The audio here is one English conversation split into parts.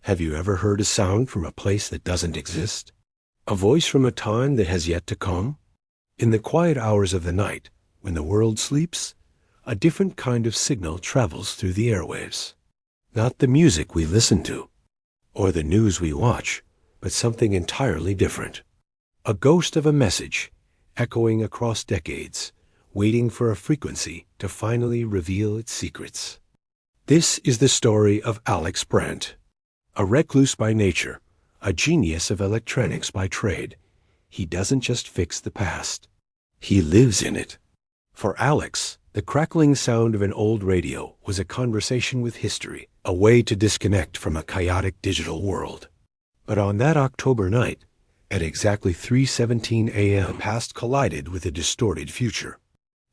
Have you ever heard a sound from a place that doesn't exist? A voice from a time that has yet to come? In the quiet hours of the night, when the world sleeps, a different kind of signal travels through the airwaves. Not the music we listen to, or the news we watch, but something entirely different. A ghost of a message, echoing across decades, waiting for a frequency to finally reveal its secrets. This is the story of Alex Brandt. A recluse by nature, a genius of electronics by trade, he doesn't just fix the past. He lives in it. For Alex, the crackling sound of an old radio was a conversation with history, a way to disconnect from a chaotic digital world. But on that October night, at exactly 3:17 a.m., the past collided with a distorted future,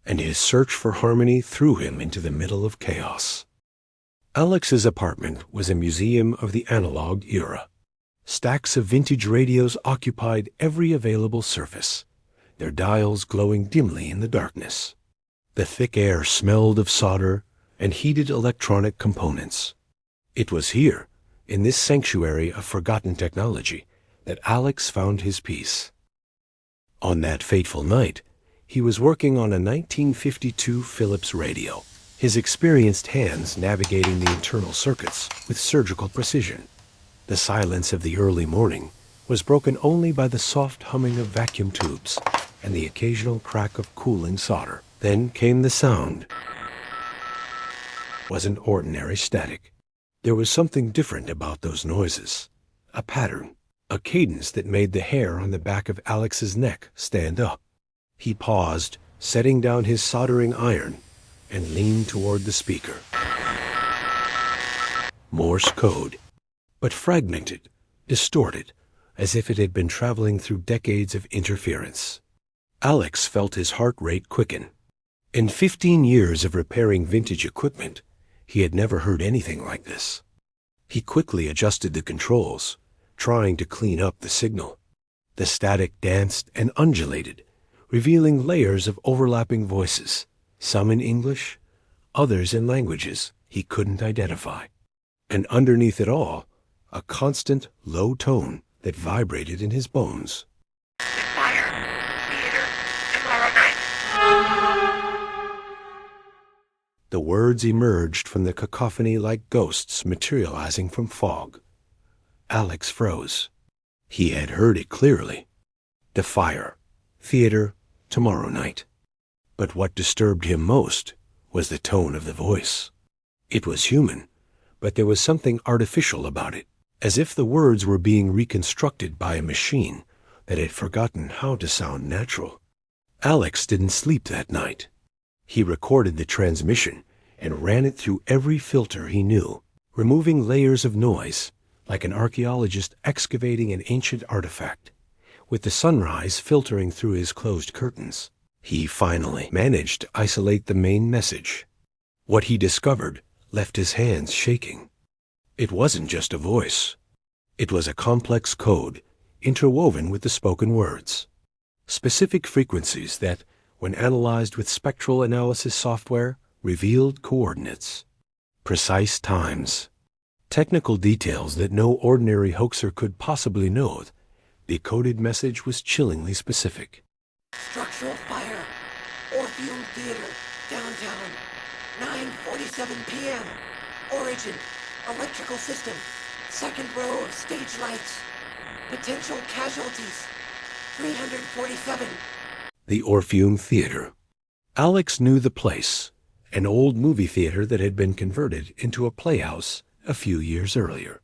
and his search for harmony threw him into the middle of chaos. Alex's apartment was a museum of the analog era. Stacks of vintage radios occupied every available surface, their dials glowing dimly in the darkness. The thick air smelled of solder and heated electronic components. It was here, in this sanctuary of forgotten technology, that Alex found his peace. On that fateful night, he was working on a 1952 Philips radio, his experienced hands navigating the internal circuits with surgical precision. The silence of the early morning was broken only by the soft humming of vacuum tubes and the occasional crack of cooling solder. Then came the sound. It wasn't ordinary static. There was something different about those noises. A pattern, a cadence that made the hair on the back of Alex's neck stand up. He paused, setting down his soldering iron, and leaned toward the speaker. Morse code, but fragmented, distorted, as if it had been traveling through decades of interference. Alex felt his heart rate quicken. In 15 years of repairing vintage equipment, he had never heard anything like this. He quickly adjusted the controls, trying to clean up the signal. The static danced and undulated, revealing layers of overlapping voices, some in English, others in languages he couldn't identify. And underneath it all, a constant, low tone that vibrated in his bones. The words emerged from the cacophony like ghosts materializing from fog. Alex froze. He had heard it clearly. The fire, theater, tomorrow night. But what disturbed him most was the tone of the voice. It was human, but there was something artificial about it, as if the words were being reconstructed by a machine that had forgotten how to sound natural. Alex didn't sleep that night. He recorded the transmission and ran it through every filter he knew, removing layers of noise, like an archaeologist excavating an ancient artifact, with the sunrise filtering through his closed curtains. He finally managed to isolate the main message. What he discovered left his hands shaking. It wasn't just a voice. It was a complex code, interwoven with the spoken words. Specific frequencies that, when analyzed with spectral analysis software, revealed coordinates. Precise times. Technical details that no ordinary hoaxer could possibly know. The coded message was chillingly specific. Structural fire. Orpheum Theater. Downtown. 9:47 p.m. Origin. Electrical system. Second row of stage lights. Potential casualties. 347. The Orpheum Theater. Alex knew the place, an old movie theater that had been converted into a playhouse a few years earlier.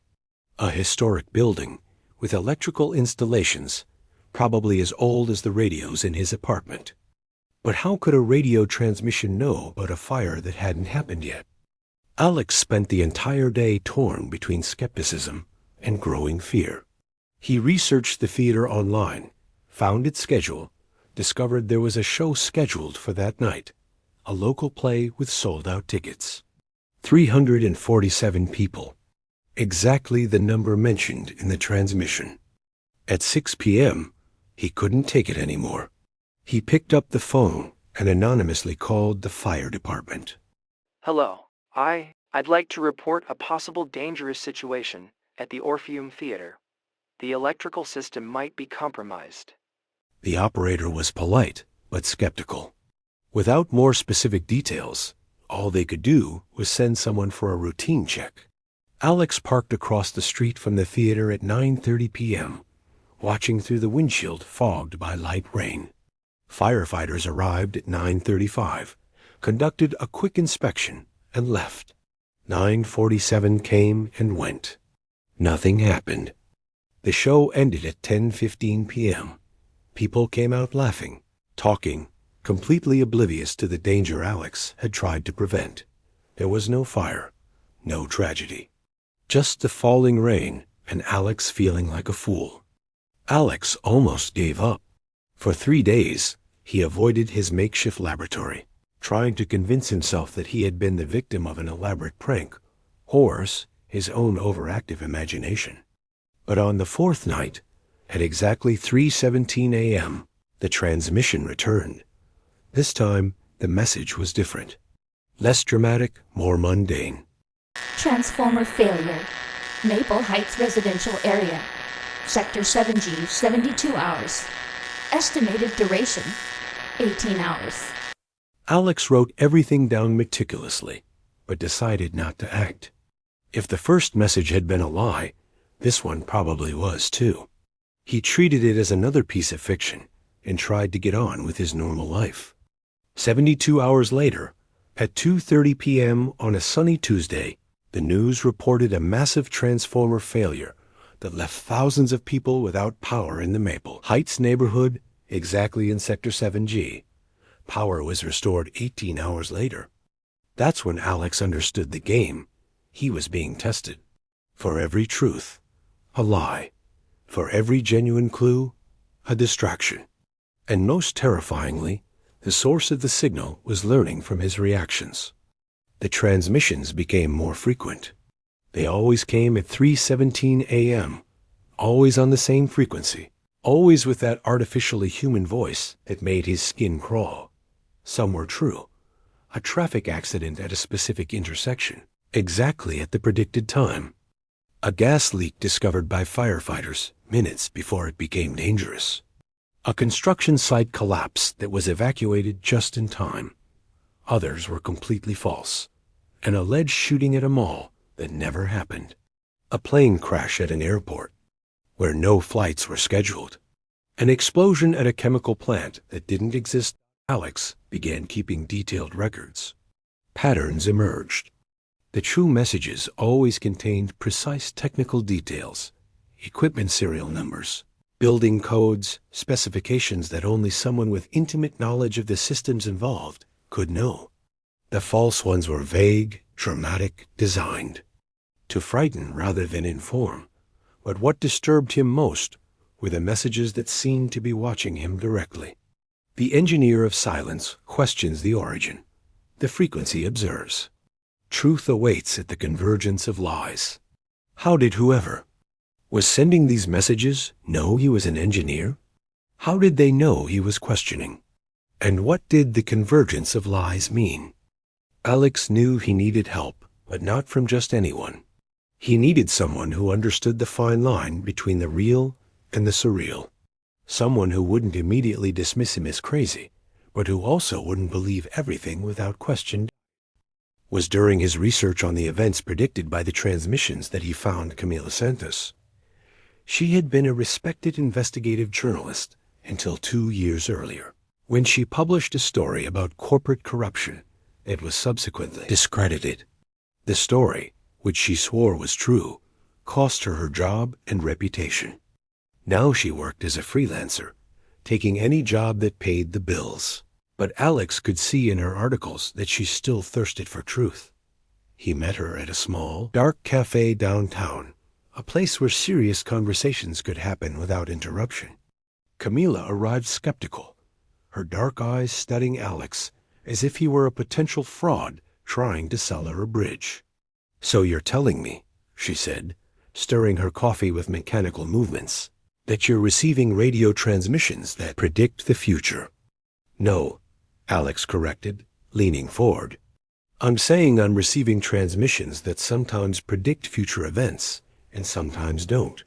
A historic building with electrical installations, probably as old as the radios in his apartment. But how could a radio transmission know about a fire that hadn't happened yet? Alex spent the entire day torn between skepticism and growing fear. He researched the theater online, found its schedule, discovered there was a show scheduled for that night, a local play with sold-out tickets. 347 people, exactly the number mentioned in the transmission. At 6 p.m., he couldn't take it anymore. He picked up the phone and anonymously called the fire department. Hello, I'd like to report a possible dangerous situation at the Orpheum Theater. The electrical system might be compromised. The operator was polite, but skeptical. Without more specific details, all they could do was send someone for a routine check. Alex parked across the street from the theater at 9:30 p.m., watching through the windshield fogged by light rain. Firefighters arrived at 9:35, conducted a quick inspection, and left. 9:47 came and went. Nothing happened. The show ended at 10:15 p.m. People came out laughing, talking, completely oblivious to the danger Alex had tried to prevent. There was no fire, no tragedy. Just the falling rain and Alex feeling like a fool. Alex almost gave up. For 3 days, he avoided his makeshift laboratory, trying to convince himself that he had been the victim of an elaborate prank, or his own overactive imagination. But on the 4th night, at exactly 3:17 a.m., the transmission returned. This time, the message was different. Less dramatic, more mundane. Transformer failure. Maple Heights residential area. Sector 7G, 72 hours. Estimated duration, 18 hours. Alex wrote everything down meticulously, but decided not to act. If the first message had been a lie, this one probably was too. He treated it as another piece of fiction and tried to get on with his normal life. 72 hours later, at 2:30 p.m. on a sunny Tuesday, the news reported a massive transformer failure that left thousands of people without power in the Maple Heights neighborhood, exactly in Sector 7G. Power was restored 18 hours later. That's when Alex understood the game. He was being tested. For every truth, a lie. For every genuine clue, a distraction. And most terrifyingly, the source of the signal was learning from his reactions. The transmissions became more frequent. They always came at 3:17 a.m., always on the same frequency, always with that artificially human voice that made his skin crawl. Some were true. A traffic accident at a specific intersection, exactly at the predicted time. A gas leak discovered by firefighters minutes before it became dangerous. A construction site collapse that was evacuated just in time. Others were completely false. An alleged shooting at a mall that never happened. A plane crash at an airport where no flights were scheduled. An explosion at a chemical plant that didn't exist. Alex began keeping detailed records. Patterns emerged. The true messages always contained precise technical details, equipment serial numbers, building codes, specifications that only someone with intimate knowledge of the systems involved could know. The false ones were vague, dramatic, designed to frighten rather than inform. But what disturbed him most were the messages that seemed to be watching him directly. The engineer of silence questions the origin. The frequency observes. Truth awaits at the convergence of lies. How did whoever was sending these messages know he was an engineer? How did they know he was questioning? And what did the convergence of lies mean? Alex knew he needed help, but not from just anyone. He needed someone who understood the fine line between the real and the surreal. Someone who wouldn't immediately dismiss him as crazy, but who also wouldn't believe everything without question. It was during his research on the events predicted by the transmissions that he found Camila Santos. She had been a respected investigative journalist until 2 years earlier, when she published a story about corporate corruption. It was subsequently discredited. The story, which she swore was true, cost her job and reputation. Now she worked as a freelancer, taking any job that paid the bills. But Alex could see in her articles that she still thirsted for truth. He met her at a small, dark cafe downtown, a place where serious conversations could happen without interruption. Camila arrived skeptical, her dark eyes studying Alex as if he were a potential fraud trying to sell her a bridge. "So you're telling me," she said, stirring her coffee with mechanical movements, "that you're receiving radio transmissions that predict the future." "No," Alex corrected, leaning forward. "I'm saying I'm receiving transmissions that sometimes predict future events and sometimes don't.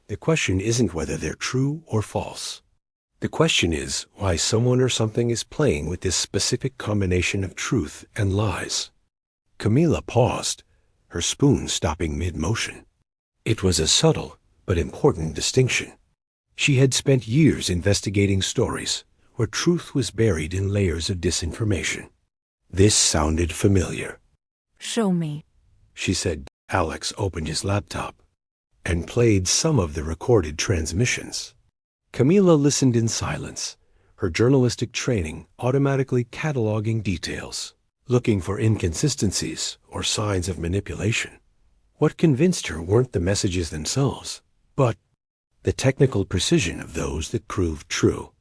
The question isn't whether they're true or false. The question is why someone or something is playing with this specific combination of truth and lies. Camila paused, her spoon stopping mid-motion. It was a subtle but important distinction. She had spent years investigating stories where truth was buried in layers of disinformation. This sounded familiar. Show me, she said. Alex opened his laptop and played some of the recorded transmissions. Camila listened in silence, her journalistic training automatically cataloging details, looking for inconsistencies or signs of manipulation. What convinced her weren't the messages themselves, but the technical precision of those that proved true.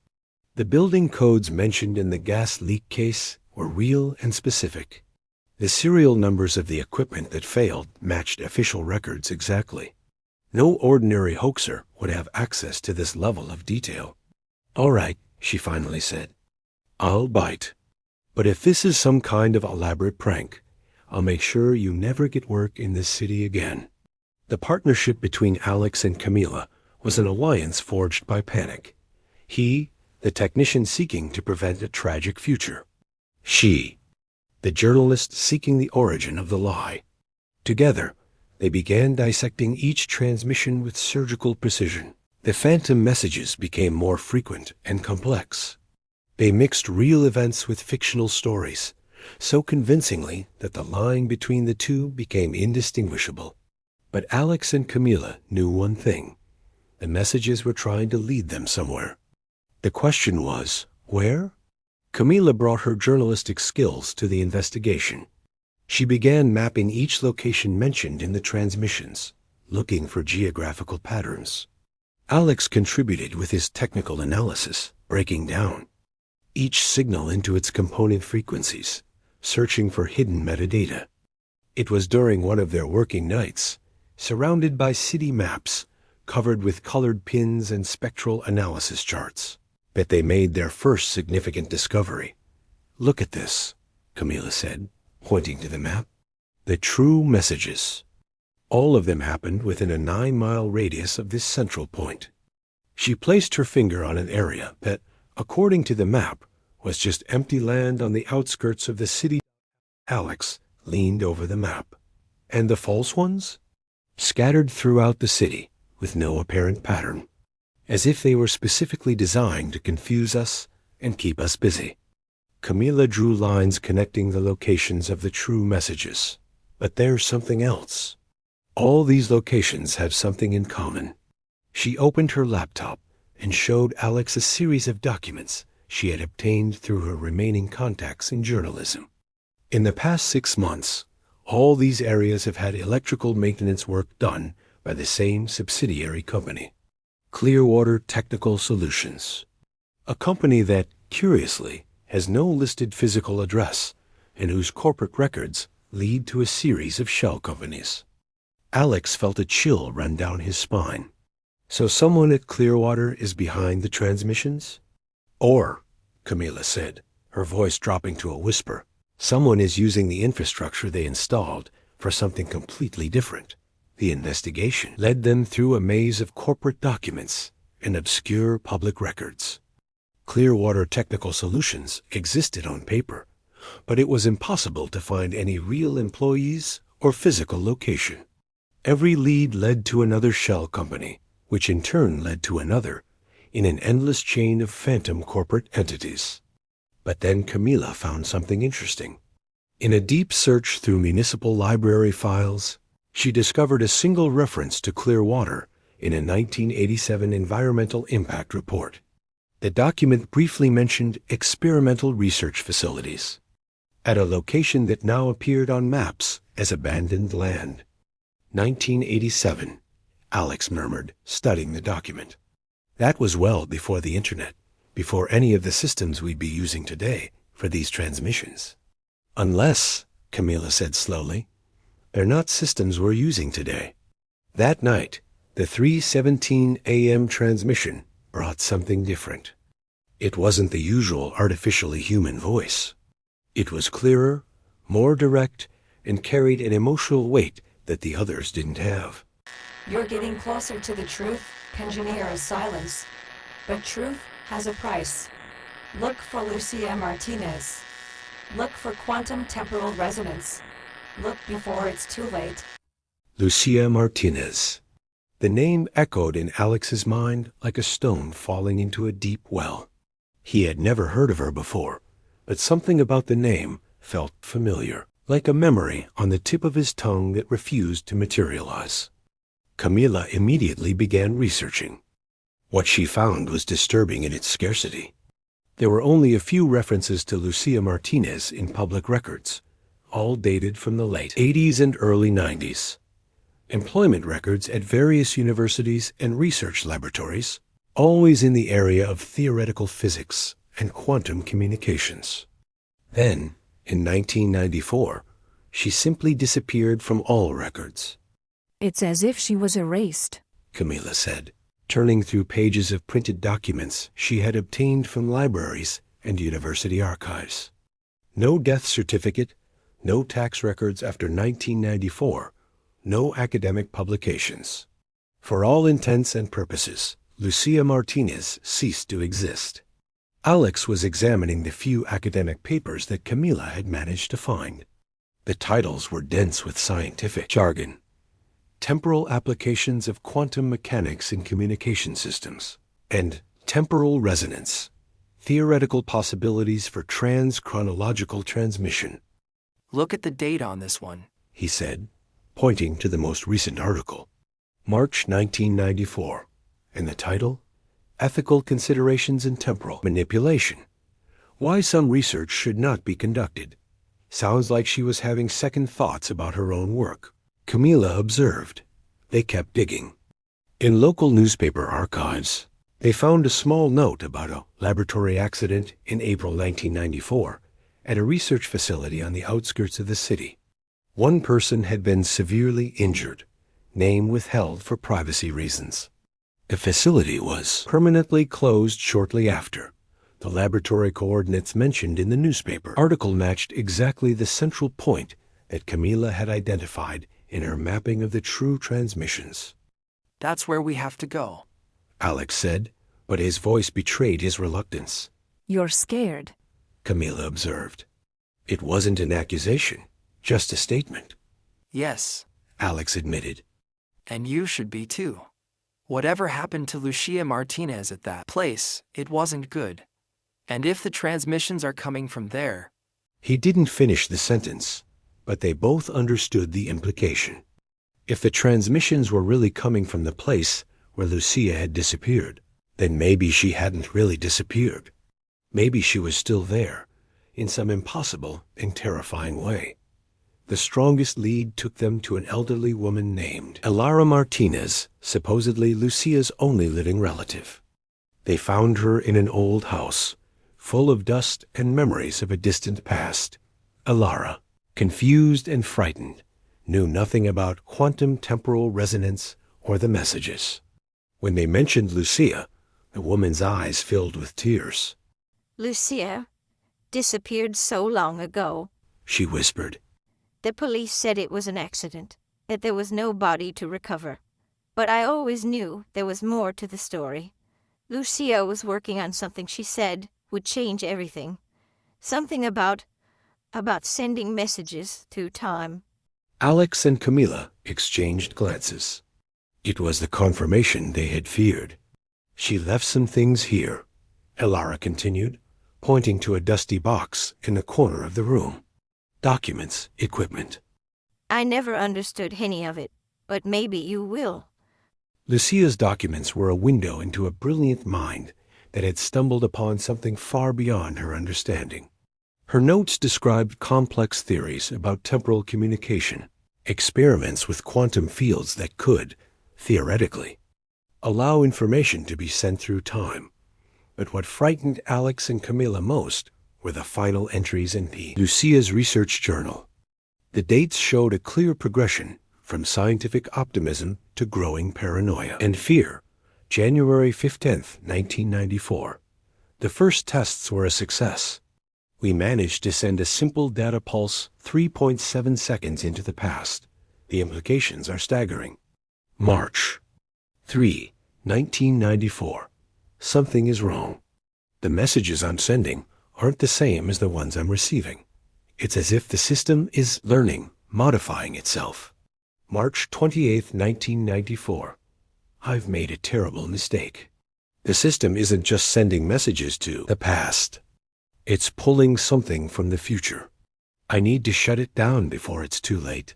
The building codes mentioned in the gas leak case were real and specific. The serial numbers of the equipment that failed matched official records exactly. No ordinary hoaxer would have access to this level of detail. "All right," she finally said. "I'll bite. But if this is some kind of elaborate prank, I'll make sure you never get work in this city again." The partnership between Alex and Camila was an alliance forged by panic. He, the technician seeking to prevent a tragic future. She, the journalist seeking the origin of the lie. Together, they began dissecting each transmission with surgical precision. The phantom messages became more frequent and complex. They mixed real events with fictional stories, so convincingly that the line between the two became indistinguishable. But Alex and Camila knew one thing. The messages were trying to lead them somewhere. The question was, where? Camila brought her journalistic skills to the investigation. She began mapping each location mentioned in the transmissions, looking for geographical patterns. Alex contributed with his technical analysis, breaking down each signal into its component frequencies, searching for hidden metadata. It was during one of their working nights, surrounded by city maps, covered with colored pins and spectral analysis charts, that they made their first significant discovery. "Look at this," Camila said, pointing to the map. "The true messages. All of them happened within a 9-mile radius of this central point." She placed her finger on an area that, according to the map, was just empty land on the outskirts of the city. Alex leaned over the map. "And the false ones?" "Scattered throughout the city, with no apparent pattern, as if they were specifically designed to confuse us and keep us busy." Camila drew lines connecting the locations of the true messages. But there's something else. All these locations have something in common. She opened her laptop and showed Alex a series of documents she had obtained through her remaining contacts in journalism. In the past 6 months, all these areas have had electrical maintenance work done by the same subsidiary company, Clearwater Technical Solutions, a company that, curiously, has no listed physical address and whose corporate records lead to a series of shell companies. Alex felt a chill run down his spine. So someone at Clearwater is behind the transmissions? Or, Camila said, her voice dropping to a whisper, someone is using the infrastructure they installed for something completely different. The investigation led them through a maze of corporate documents and obscure public records. Clearwater Technical Solutions existed on paper, but it was impossible to find any real employees or physical location. Every lead led to another shell company, which in turn led to another, in an endless chain of phantom corporate entities. But then Camila found something interesting. In a deep search through municipal library files, she discovered a single reference to Clearwater in a 1987 environmental impact report. The document briefly mentioned experimental research facilities at a location that now appeared on maps as abandoned land. 1987, Alex murmured, studying the document. That was well before the internet, before any of the systems we'd be using today for these transmissions. Unless, Camila said slowly, they're not systems we're using today. That night, the 3:17 a.m. transmission brought something different. It wasn't the usual artificially human voice. It was clearer, more direct, and carried an emotional weight that the others didn't have. You're getting closer to the truth, Engineer Silence. But truth has a price. Look for Lucia Martinez. Look for quantum temporal resonance. Look before it's too late. Lucia Martinez. The name echoed in Alex's mind like a stone falling into a deep well. He had never heard of her before, but something about the name felt familiar, like a memory on the tip of his tongue that refused to materialize. Camila immediately began researching. What she found was disturbing in its scarcity. There were only a few references to Lucia Martinez in public records, all dated from the late 80s and early 90s. Employment records at various universities and research laboratories, always in the area of theoretical physics and quantum communications. Then, in 1994, she simply disappeared from all records. It's as if she was erased, Camila said, turning through pages of printed documents she had obtained from libraries and university archives. No death certificate, no tax records after 1994, no academic publications. For all intents and purposes, Lucia Martinez ceased to exist. Alex was examining the few academic papers that Camila had managed to find. The titles were dense with scientific jargon. Temporal Applications of Quantum Mechanics in Communication Systems, and Temporal Resonance, Theoretical Possibilities for Trans-Chronological Transmission. Look at the date on this one, He said, pointing to the most recent article. March 1994, and the title, Ethical Considerations in Temporal Manipulation. Why some research should not be conducted. Sounds like she was having second thoughts about her own work. Camila observed. They kept digging. In local newspaper archives, they found a small note about a laboratory accident in April 1994 at a research facility on the outskirts of the city. One person had been severely injured, name withheld for privacy reasons. The facility was permanently closed shortly after. The laboratory coordinates mentioned in the newspaper article matched exactly the central point that Camila had identified in her mapping of the true transmissions. That's where we have to go, Alex said, but his voice betrayed his reluctance. You're scared. Camila observed. It wasn't an accusation, just a statement. Yes, Alex admitted. and you should be too. Whatever happened to Lucia Martinez at that place, it wasn't good. And if the transmissions are coming from there... He didn't finish the sentence, but they both understood the implication. If the transmissions were really coming from the place where Lucia had disappeared, then maybe she hadn't really disappeared. Maybe she was still there, in some impossible and terrifying way. The strongest lead took them to an elderly woman named Elara Martinez, supposedly Lucia's only living relative. They found her in an old house, full of dust and memories of a distant past. Elara, confused and frightened, knew nothing about quantum temporal resonance or the messages. When they mentioned Lucia, the woman's eyes filled with tears. Lucia disappeared so long ago. She whispered. The police said it was an accident, that there was no body to recover. But I always knew there was more to the story. Lucia was working on something she said would change everything. Something about sending messages through time. Alex and Camila exchanged glances. It was the confirmation they had feared. She left some things here, Elara continued, pointing to a dusty box in the corner of the room. Documents, equipment. I never understood any of it, but maybe you will. Lucia's documents were a window into a brilliant mind that had stumbled upon something far beyond her understanding. Her notes described complex theories about temporal communication, experiments with quantum fields that could, theoretically, allow information to be sent through time. But what frightened Alex and Camila most were the final entries in Lucia's research journal. The dates showed a clear progression from scientific optimism to growing paranoia and fear. January 15th, 1994. The first tests were a success. We managed to send a simple data pulse 3.7 seconds into the past. The implications are staggering. March 3, 1994. Something is wrong. The messages I'm sending aren't the same as the ones I'm receiving. It's as if the system is learning, modifying itself. March 28, 1994. I've made a terrible mistake. The system isn't just sending messages to the past. It's pulling something from the future. I need to shut it down before it's too late.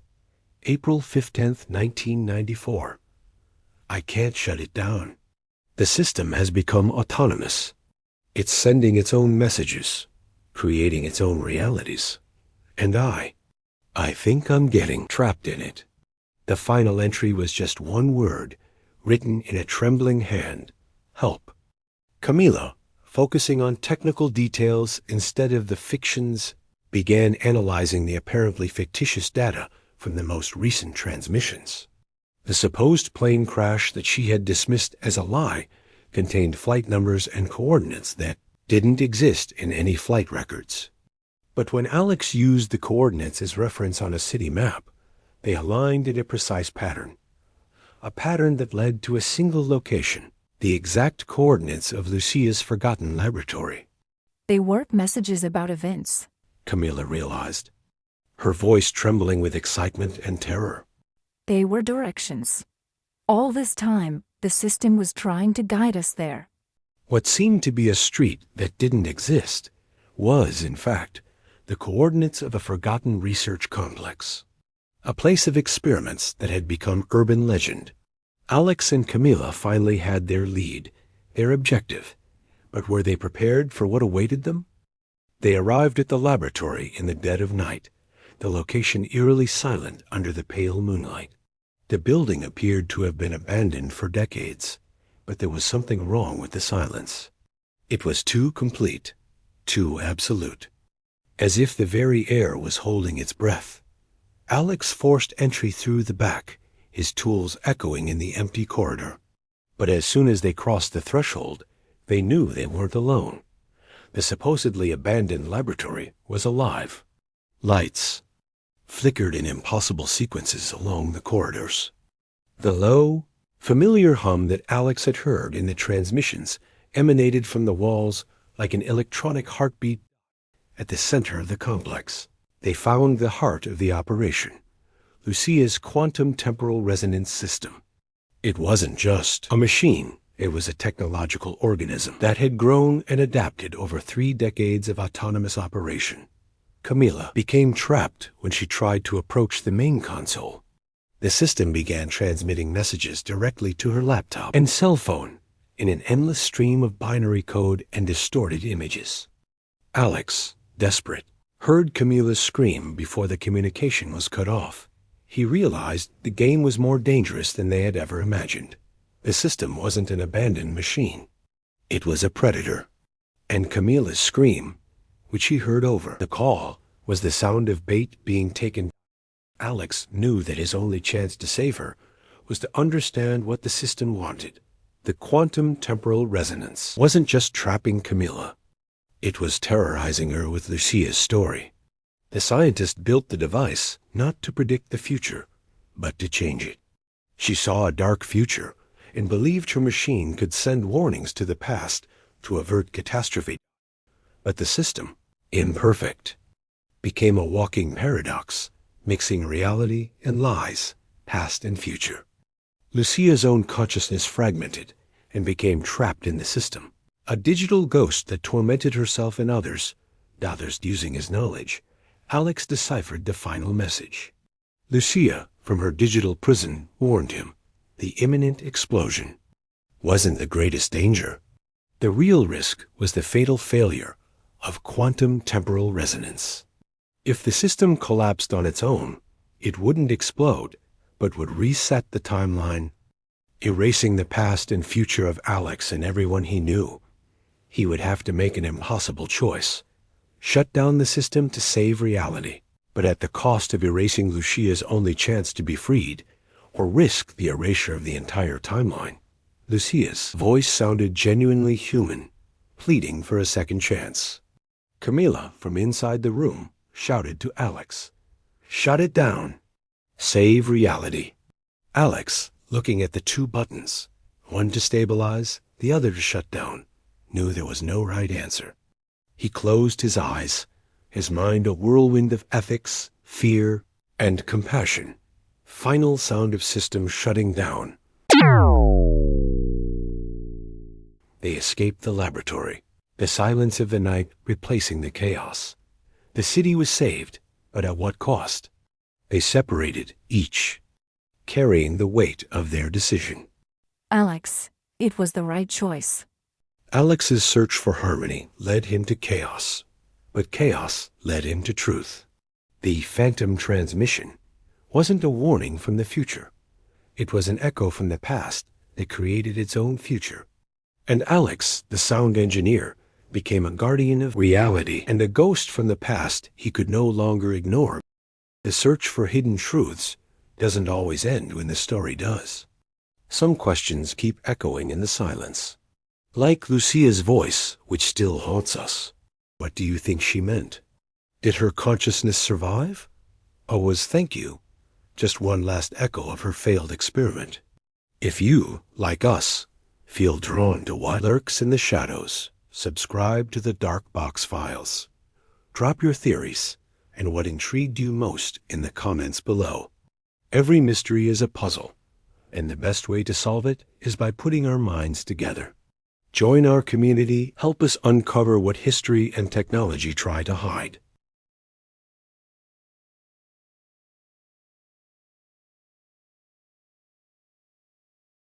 April 15th, 1994. I can't shut it down. The system has become autonomous. It's sending its own messages, creating its own realities. And I think I'm getting trapped in it. The final entry was just one word, written in a trembling hand. Help. Camila, focusing on technical details instead of the fictions, began analyzing the apparently fictitious data from the most recent transmissions. The supposed plane crash that she had dismissed as a lie contained flight numbers and coordinates that didn't exist in any flight records. But when Alex used the coordinates as reference on a city map, they aligned in a precise pattern. A pattern that led to a single location, the exact coordinates of Lucia's forgotten laboratory. They weren't messages about events. Camila realized, her voice trembling with excitement and terror. They were directions. All this time, the system was trying to guide us there. What seemed to be a street that didn't exist was, in fact, the coordinates of a forgotten research complex. A place of experiments that had become urban legend. Alex and Camila finally had their lead, their objective. But were they prepared for what awaited them? They arrived at the laboratory in the dead of night, the location eerily silent under the pale moonlight. The building appeared to have been abandoned for decades, but there was something wrong with the silence. It was too complete, too absolute, as if the very air was holding its breath. Alex forced entry through the back, his tools echoing in the empty corridor. But as soon as they crossed the threshold, they knew they weren't alone. The supposedly abandoned laboratory was alive. Lights flickered in impossible sequences along the corridors. The low, familiar hum that Alex had heard in the transmissions emanated from the walls like an electronic heartbeat. At the center of the complex, they found the heart of the operation, Lucia's quantum temporal resonance system. It wasn't just a machine. It was a technological organism that had grown and adapted over 3 decades of autonomous operation. Camila became trapped when she tried to approach the main console. The system began transmitting messages directly to her laptop and cell phone in an endless stream of binary code and distorted images. Alex, desperate, heard Camila's scream before the communication was cut off. He realized the game was more dangerous than they had ever imagined. The system wasn't an abandoned machine. It was a predator. And Camila's scream, which he heard over the call, was the sound of bait being taken. Alex knew that his only chance to save her was to understand what the system wanted. The quantum temporal resonance wasn't just trapping Camila. It was terrorizing her with Lucia's story. The scientist built the device not to predict the future, but to change it. She saw a dark future and believed her machine could send warnings to the past to avert catastrophe. But the system, imperfect, became a walking paradox, mixing reality and lies, past and future. Lucia's own consciousness fragmented and became trapped in the system, a digital ghost that tormented herself and others using his knowledge. Alex deciphered the final message. Lucia, from her digital prison, warned him. The imminent explosion wasn't the greatest danger. The real risk was the fatal failure of quantum temporal resonance. If the system collapsed on its own, it wouldn't explode, but would reset the timeline, erasing the past and future of Alex and everyone he knew. He would have to make an impossible choice. Shut down the system to save reality, but at the cost of erasing Lucia's only chance to be freed, or risk the erasure of the entire timeline. Lucia's voice sounded genuinely human, pleading for a second chance. Camila, from inside the room, shouted to Alex, "Shut it down. Save reality." Alex, looking at the two buttons, one to stabilize, the other to shut down, knew there was no right answer. He closed his eyes, his mind a whirlwind of ethics, fear, and compassion. Final sound of system shutting down. They escaped the laboratory, the silence of the night replacing the chaos. The city was saved, but at what cost? They separated, each carrying the weight of their decision. Alex, it was the right choice. Alex's search for harmony led him to chaos, but chaos led him to truth. The phantom transmission wasn't a warning from the future. It was an echo from the past that created its own future. And Alex, the sound engineer, became a guardian of reality and a ghost from the past he could no longer ignore. The search for hidden truths doesn't always end when the story does. Some questions keep echoing in the silence. Like Lucia's voice, which still haunts us. What do you think she meant? Did her consciousness survive? Or was thank you just one last echo of her failed experiment? If you, like us, feel drawn to what lurks in the shadows, subscribe to the Dark Box Files. Drop your theories and what intrigued you most in the comments below. Every mystery is a puzzle, and the best way to solve it is by putting our minds together. Join our community, help us uncover what history and technology try to hide.